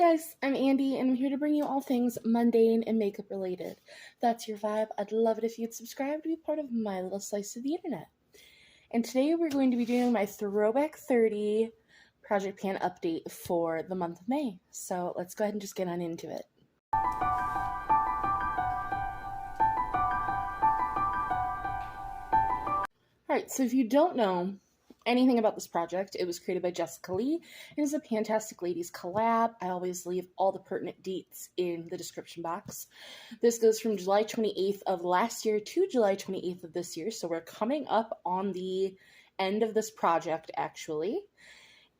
guys, I'm Andy, and I'm here to bring you all things mundane and makeup related. If that's your vibe, I'd love it if you'd subscribe to be part of my little slice of the internet. And today we're going to be doing my Throwback 30 project pan update for the month of May. So let's go ahead and just get on into it. Alright, so if you don't know anything about this project, it was created by Jessica Lee and is a Pantastic Ladies collab. I always leave all the pertinent deets in the description box. This goes from July 28th of last year to July 28th of this year, so we're coming up on the end of this project actually.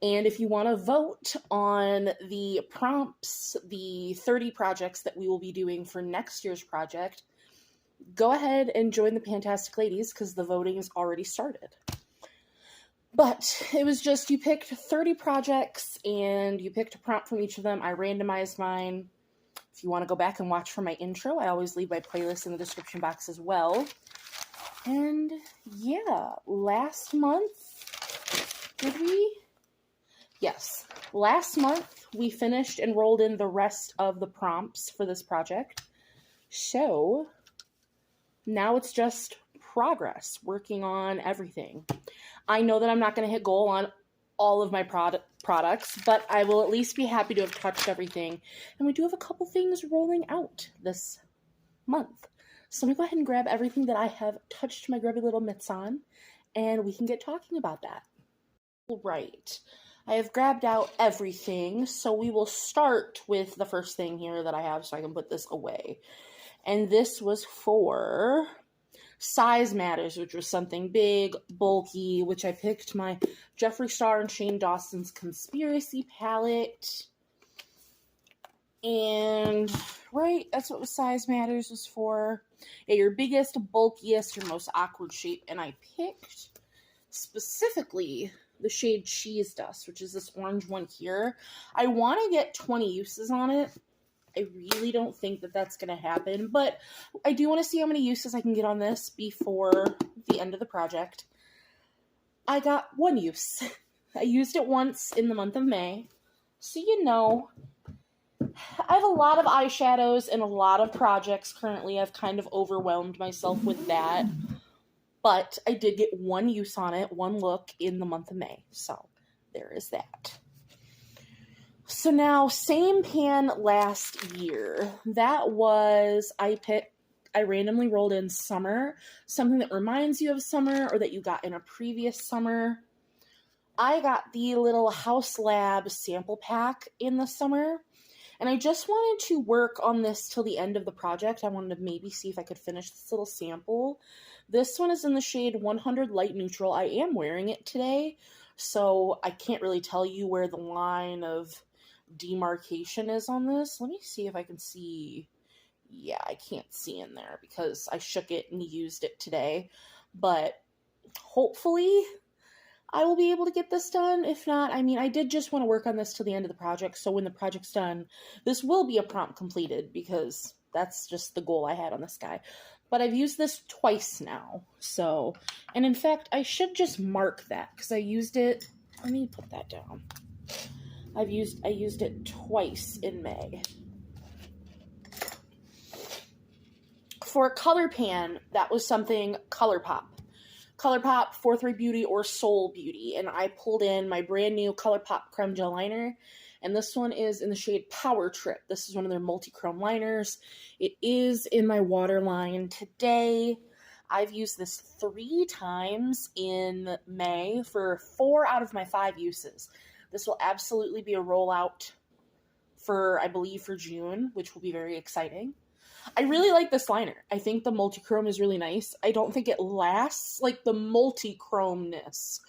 And if you want to vote on the prompts, the 30 projects that we will be doing for next year's project, go ahead and join the Pantastic Ladies because the voting has already started. But it was just, you picked 30 projects and you picked a prompt from each of them. I randomized mine. If you want to go back and watch for my intro, I always leave my playlist in the description box as well. And yeah, last month, did we? Yes. Last month, we finished and rolled in the rest of the prompts for this project. So now it's just progress, working on everything. I know that I'm not going to hit goal on all of my products, but I will at least be happy to have touched everything. And we do have a couple things rolling out this month. So let me go ahead and grab everything that I have touched my grubby little mitts on, and we can get talking about that. Right. I have grabbed out everything, so we will start with the first thing here that I have so I can put this away. And this was for Size Matters, which was something big, bulky, which I picked my Jeffree Star and Shane Dawson's Conspiracy palette. And, right, that's what Size Matters was for. Yeah, your biggest, bulkiest, your most awkward shape. And I picked specifically the shade Cheese Dust, which is this orange one here. I want to get 20 uses on it. I really don't think that that's going to happen, but I do want to see how many uses I can get on this before the end of the project. I got one use. I used it once in the month of May, so you know, I have a lot of eyeshadows and a lot of projects currently. I've kind of overwhelmed myself with that, but I did get one use on it, one look in the month of May, so there is that. So now, same pan last year. That was, I randomly rolled in summer, something that reminds you of summer or that you got in a previous summer. I got the little Haus Lab sample pack in the summer, and I just wanted to work on this till the end of the project. I wanted to maybe see if I could finish this little sample. This one is in the shade 100 Light Neutral. I am wearing it today, so I can't really tell you where the line of demarcation is on this. Let me see if I can see. Yeah, I can't see in there because I shook it and used it today, but hopefully I will be able to get this done. If not, I mean, I did just want to work on this till the end of the project, so when the project's done, this will be a prompt completed because that's just the goal I had on this guy. But I've used this twice now, so, and in fact, I should just mark that because I used it. Let me put that down. I used it twice in May. For a color pan, that was something ColourPop. ColourPop 4-3 Beauty or Soul Beauty. And I pulled in my brand new ColourPop Creme Gel Liner. And this one is in the shade Power Trip. This is one of their multi-chrome liners. It is in my waterline today. I've used this 3 times in May for 4 out of my 5 uses. This will absolutely be a rollout for, I believe, for June, which will be very exciting. I really like this liner. I think the multi-chrome is really nice. I don't think it lasts. Like, the multi-chromeness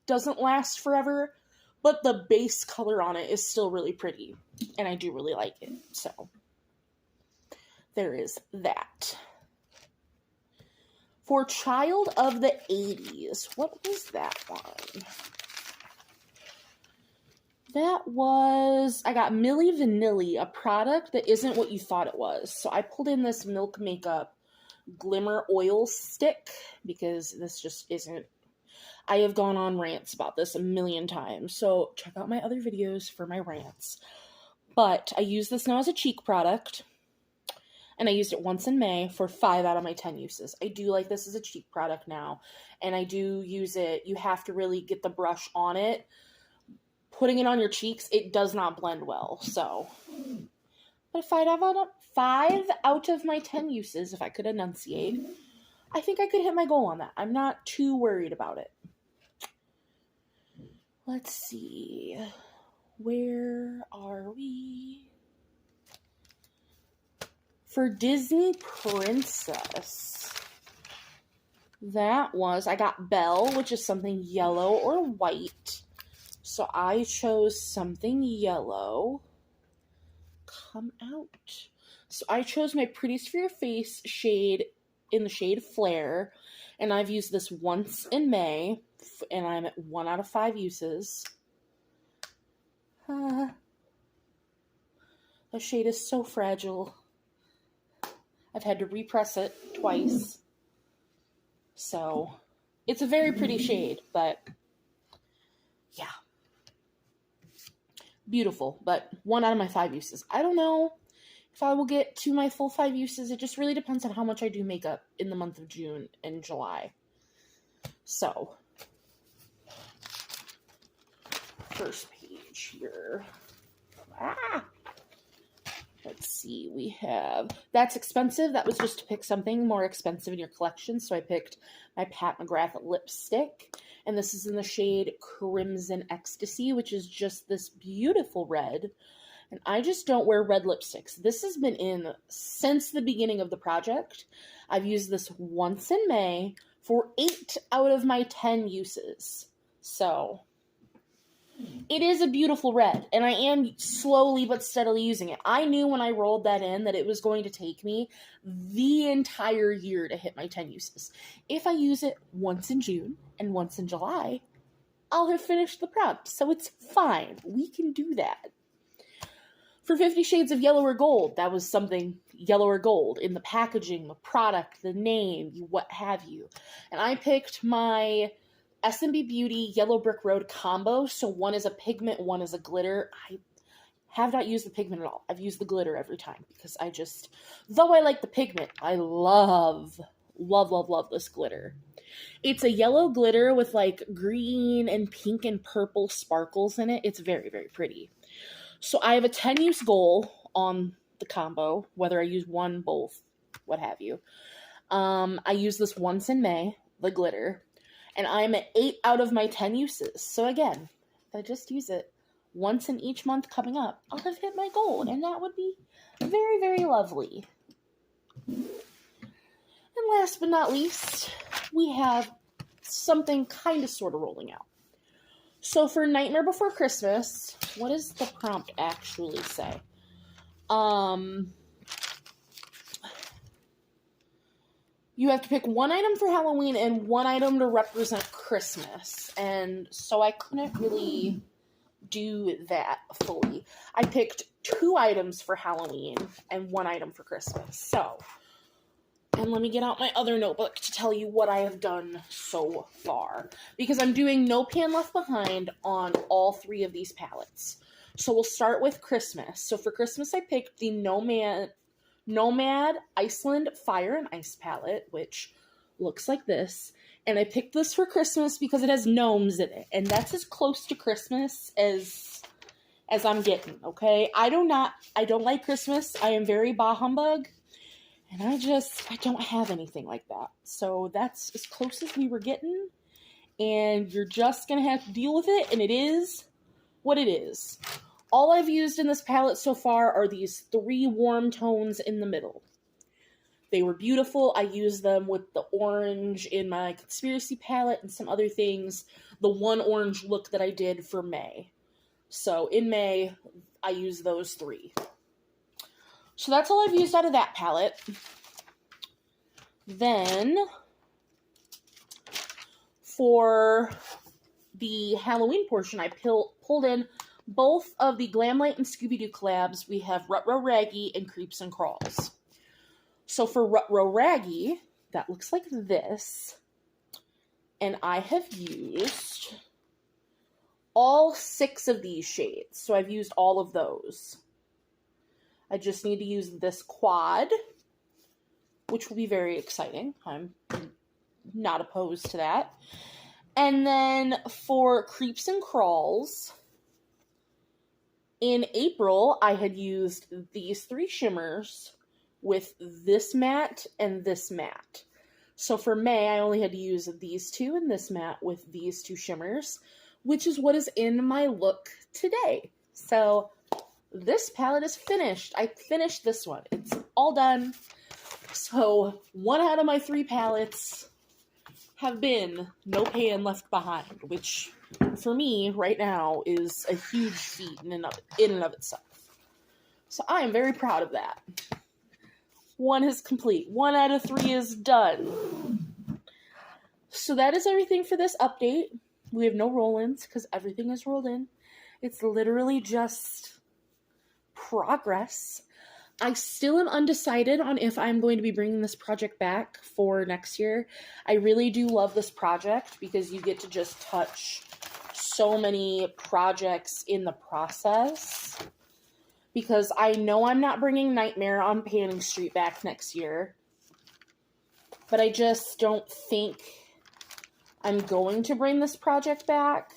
doesn't last forever, but the base color on it is still really pretty, and I do really like it. So, there is that. For Child of the 80s, what was that one? That was, I got Milli Vanilli, a product that isn't what you thought it was. So I pulled in this Milk Makeup Glimmer Oil Stick because this just isn't. I have gone on rants about this a million times. So check out my other videos for my rants. But I use this now as a cheek product. And I used it once in May for 5 out of my 10 uses. I do like this as a cheek product now. And I do use it. You have to really get the brush on it. Putting it on your cheeks, it does not blend well. So, but 5 out of my 10 uses, if I could enunciate, I think I could hit my goal on that. I'm not too worried about it. Let's see. Where are we? For Disney Princess, I got Belle, which is something yellow or white. So I chose something yellow. Come out. So I chose my Prettiest for Your Face shade in the shade Flare. And I've used this once in May. And I'm at 1 out of 5 uses. The shade is so fragile. I've had to repress it twice. So, it's a very pretty shade, but yeah. Beautiful, but 1 out of my 5 uses. I don't know if I will get to my full 5 uses. It just really depends on how much I do makeup in the month of June and July. So, first page here. Let's see, we have, that's expensive. That was just to pick something more expensive in your collection. So I picked my Pat McGrath lipstick. And this is in the shade Crimson Ecstasy, which is just this beautiful red. And I just don't wear red lipsticks. This has been in since the beginning of the project. I've used this once in May for 8 out of my 10 uses. So it is a beautiful red, and I am slowly but steadily using it. I knew when I rolled that in that it was going to take me the entire year to hit my 10 uses. If I use it once in June and once in July, I'll have finished the prompt, so it's fine. We can do that. For 50 Shades of Yellow or Gold, that was something yellow or gold in the packaging, the product, the name, what have you. And I picked my S&B Beauty Yellow Brick Road combo. So one is a pigment, one is a glitter. I have not used the pigment at all. I've used the glitter every time because though I like the pigment, I love this glitter. It's a yellow glitter with like green and pink and purple sparkles in it. It's very, very pretty. So I have a 10 use goal on the combo, whether I use one, both, what have you. I use this once in May, the glitter. And I'm at 8 out of my 10 uses. So again, if I just use it once in each month coming up, I'll have hit my goal. And that would be very, very lovely. And last but not least, we have something kind of sort of rolling out. So for Nightmare Before Christmas, what does the prompt actually say? You have to pick one item for Halloween and one item to represent Christmas. And so I couldn't really do that fully. I picked 2 items for Halloween and 1 item for Christmas. So, and let me get out my other notebook to tell you what I have done so far. Because I'm doing No Pan Left Behind on all 3 of these palettes. So we'll start with Christmas. So for Christmas, I picked the Nomad Iceland Fire and Ice palette, which looks like this. And I picked this for Christmas because it has gnomes in it. And that's as close to Christmas as I'm getting, okay? I don't like Christmas. I am very bah humbug. And I don't have anything like that. So that's as close as we were getting. And you're just going to have to deal with it. And it is what it is. All I've used in this palette so far are these 3 warm tones in the middle. They were beautiful. I used them with the orange in my Conspiracy palette and some other things. The one orange look that I did for May. So in May, I used those 3. So that's all I've used out of that palette. Then, for the Halloween portion, I pulled in both of the Glamlite and Scooby Doo collabs. We have Rutro Raggy and Creeps and Crawls. So for Rutro Raggy, that looks like this. And I have used all 6 of these shades. So I've used all of those. I just need to use this quad, which will be very exciting. I'm not opposed to that. And then for creeps and crawls, in April, I had used these 3 shimmers with this matte and this matte. So for May, I only had to use these 2 and this matte with these 2 shimmers, which is what is in my look today. So this palette is finished. I finished this one. It's all done. So 1 out of my 3 palettes have been no pan left behind, which for me right now is a huge feat in and of itself. So I am very proud of that. 1 is complete. 1 out of 3 is done. So that is everything for this update. We have no roll-ins because everything is rolled in. It's literally just progress. I still am undecided on if I'm going to be bringing this project back for next year. I really do love this project because you get to just touch so many projects in the process. Because I know I'm not bringing Nightmare on Panning Street back next year. But I just don't think I'm going to bring this project back.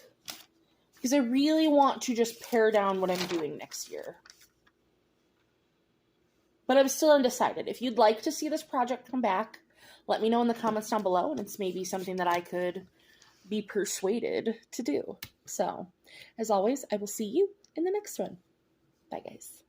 Because I really want to just pare down what I'm doing next year. But I'm still undecided. If you'd like to see this project come back, let me know in the comments down below. And it's maybe something that I could be persuaded to do. So, as always, I will see you in the next one. Bye, guys.